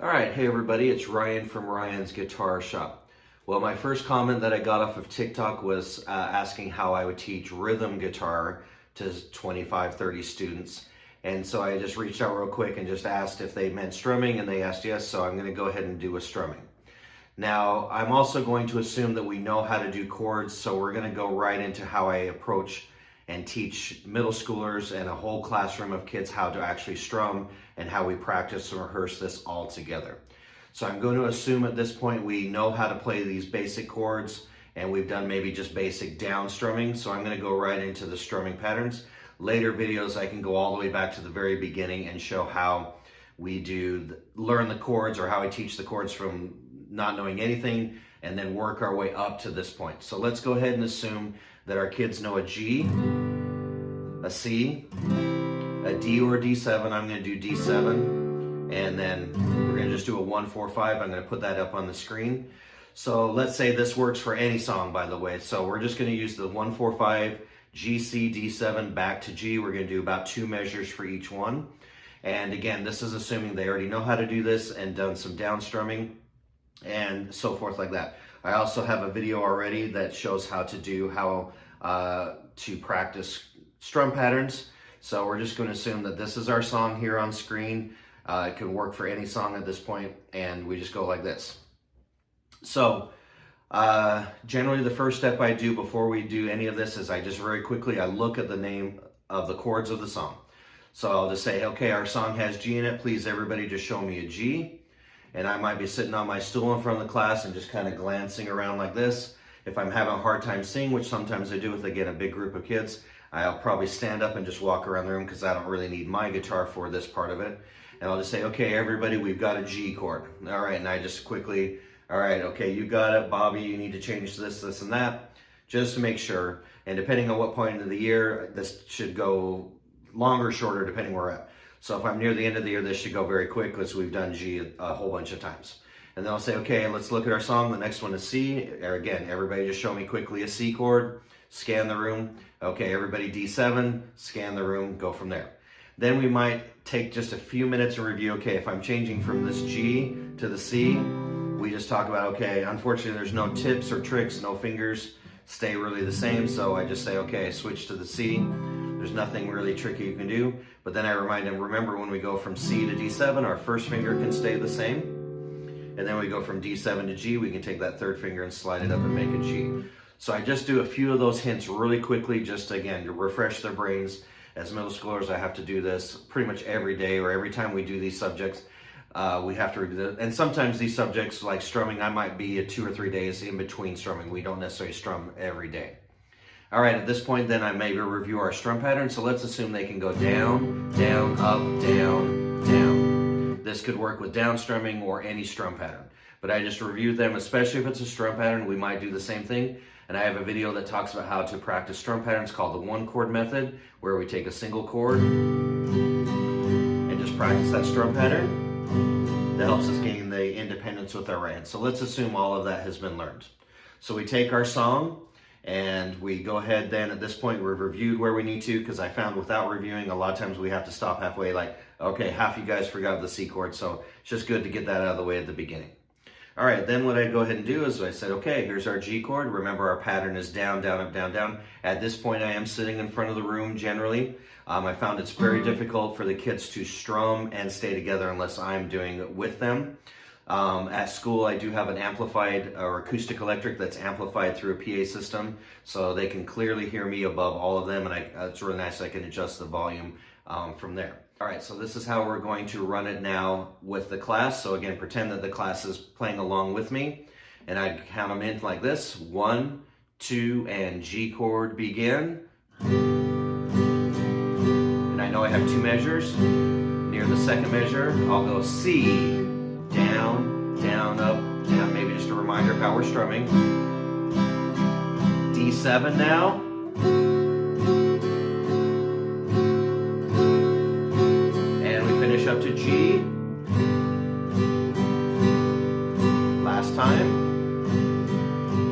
All right, hey everybody, it's Ryan from Ryan's Guitar Shop. Well, my first comment that I got off of TikTok was asking how I would teach rhythm guitar to 25, 30 students. And so I just reached out real quick and just asked if they meant strumming, and they asked yes, so I'm going to go ahead and do a strumming. Now, I'm also going to assume that we know how to do chords, so we're going to go right into how I approach and teach middle schoolers and a whole classroom of kids how to actually strum and how we practice and rehearse this all together. So I'm going to assume at this point we know how to play these basic chords, and we've done maybe just basic down strumming, so I'm going to go right into the strumming patterns. Later videos I can go all the way back to the very beginning and show how we learn the chords, or how I teach the chords from not knowing anything and then work our way up to this point. So let's go ahead and assume that our kids know a G, a C, a D or D7. I'm going to do D7, and then we're going to just do a 1, 4, 5. I'm going to put that up on the screen. So let's say this works for any song, by the way. So we're just going to use the 1, 4, 5, G, C, D7 back to G. We're going to do about 2 measures for each one. And again, this is assuming they already know how to do this and done some down strumming and so forth like that. I also have a video already that shows how to practice strum patterns. So we're just going to assume that this is our song here on screen. It can work for any song at this point, and we just go like this. So generally the first step I do before we do any of this is I just very quickly, I look at the name of the chords of the song. So I'll just say, okay, our song has G in it. Please everybody just show me a G. And I might be sitting on my stool in front of the class and just kind of glancing around like this. If I'm having a hard time singing, which sometimes I do with, again, a big group of kids, I'll probably stand up and just walk around the room because I don't really need my guitar for this part of it. And I'll just say, okay, everybody, we've got a G chord. All right, and I just quickly, all right, okay, you got it. Bobby, you need to change this, this, and that, just to make sure. And depending on what point of the year, this should go longer or shorter depending where we're at. So if I'm near the end of the year, this should go very quick because we've done G a whole bunch of times. And then I'll say, okay, let's look at our song. The next one is C. Again, everybody just show me quickly a C chord, scan the room. Okay, everybody D7, scan the room, go from there. Then we might take just a few minutes and review, okay, if I'm changing from this G to the C, we just talk about, okay, unfortunately there's no tips or tricks, no fingers, stay really the same. So I just say, okay, switch to the C. There's nothing really tricky you can do. But then I remind them, remember when we go from C to D7, our first finger can stay the same. And then we go from D7 to G, we can take that third finger and slide it up and make a G. So I just do a few of those hints really quickly, just again, to refresh their brains. As middle schoolers, I have to do this pretty much every day, or every time we do these subjects, we have to review it. And sometimes these subjects, like strumming, I might be 2 or 3 days in between strumming. We don't necessarily strum every day. All right, at this point, then I maybe review our strum pattern. So let's assume they can go down, down, up, down, down. This could work with down strumming or any strum pattern. But I just reviewed them, especially if it's a strum pattern, we might do the same thing. And I have a video that talks about how to practice strum patterns called the 1-chord method, where we take a single chord and just practice that strum pattern. That helps us gain the independence with our right hand. So let's assume all of that has been learned. So we take our song, and we go ahead then, at this point, we've reviewed where we need to, because I found without reviewing, a lot of times we have to stop halfway, like, okay, half you guys forgot the C chord, so it's just good to get that out of the way at the beginning. All right, then what I go ahead and do is I said, okay, here's our G chord. Remember, our pattern is down, down, up, down, down. At this point, I am sitting in front of the room generally. I found it's very difficult for the kids to strum and stay together unless I'm doing it with them. At school, I do have an amplified or acoustic electric that's amplified through a PA system, so they can clearly hear me above all of them, and it's really nice. I can adjust the volume from there. All right, so this is how we're going to run it now with the class. So again, pretend that the class is playing along with me, and I count them in like this: 1, 2, and G chord begin. And I know I have 2 measures. Near the second measure, I'll go C. Down, down, up, down. Maybe just a reminder of how we're strumming. D7 now. And we finish up to G. Last time.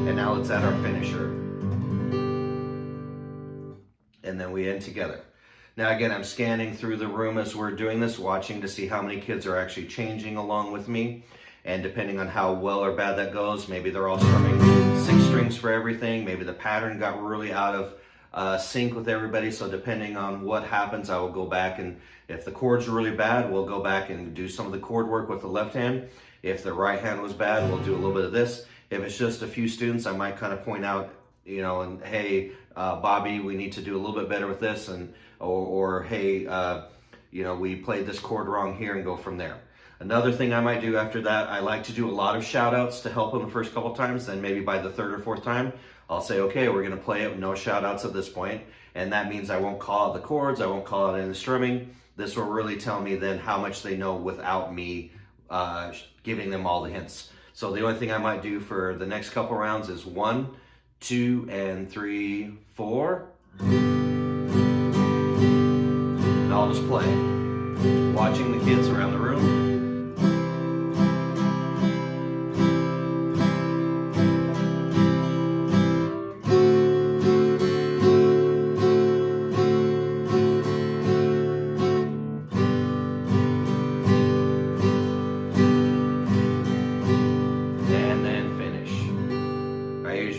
And now let's add our finisher. And then we end together. Now again, I'm scanning through the room as we're doing this, watching to see how many kids are actually changing along with me. And depending on how well or bad that goes, maybe they're all strumming 6 strings for everything. Maybe the pattern got really out of sync with everybody. So depending on what happens, I will go back, and if the chords are really bad, we'll go back and do some of the chord work with the left hand. If the right hand was bad, we'll do a little bit of this. If it's just a few students, I might kind of point out, and hey, Bobby, we need to do a little bit better with this, and or hey, we played this chord wrong here, and go from there. Another thing I might do after that, I like to do a lot of shout outs to help them the first couple times. Then maybe by the 3rd or 4th time, I'll say, okay, we're going to play it with no shout outs at this point. And that means I won't call out the chords, I won't call out any strumming. This will really tell me then how much they know without me giving them all the hints. So the only thing I might do for the next couple rounds is 1, 2, and 3, 4. And I'll just play, watching the kids around the room.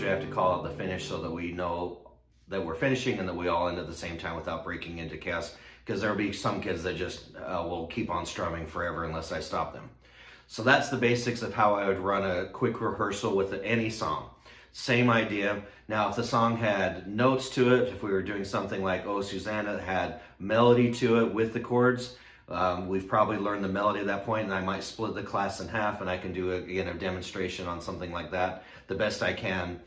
Have to call out the finish so that we know that we're finishing and that we all end at the same time without breaking into chaos, because there'll be some kids that just will keep on strumming forever unless I stop them. So that's the basics of how I would run a quick rehearsal with any song. Same idea. Now if the song had notes to it, if we were doing something like Oh Susanna, that had melody to it with the chords, we've probably learned the melody at that point, and I might split the class in half, and I can do again a demonstration on something like that the best I can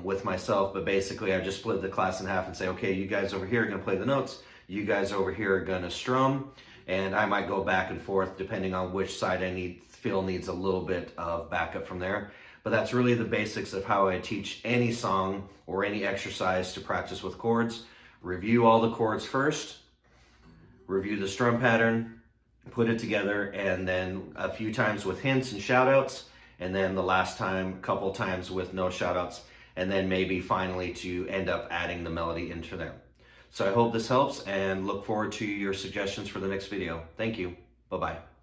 with myself. But basically I just split the class in half and say, okay, you guys over here are going to play the notes, you guys over here are going to strum, and I might go back and forth depending on which side I feel needs a little bit of backup from there. But that's really the basics of how I teach any song or any exercise to practice with chords. Review all the chords first, review the strum pattern, put it together, and then a few times with hints and shout outs, and then the last time, a couple times with no shout outs, and then maybe finally to end up adding the melody into there. So I hope this helps, and look forward to your suggestions for the next video. Thank you. Bye-bye.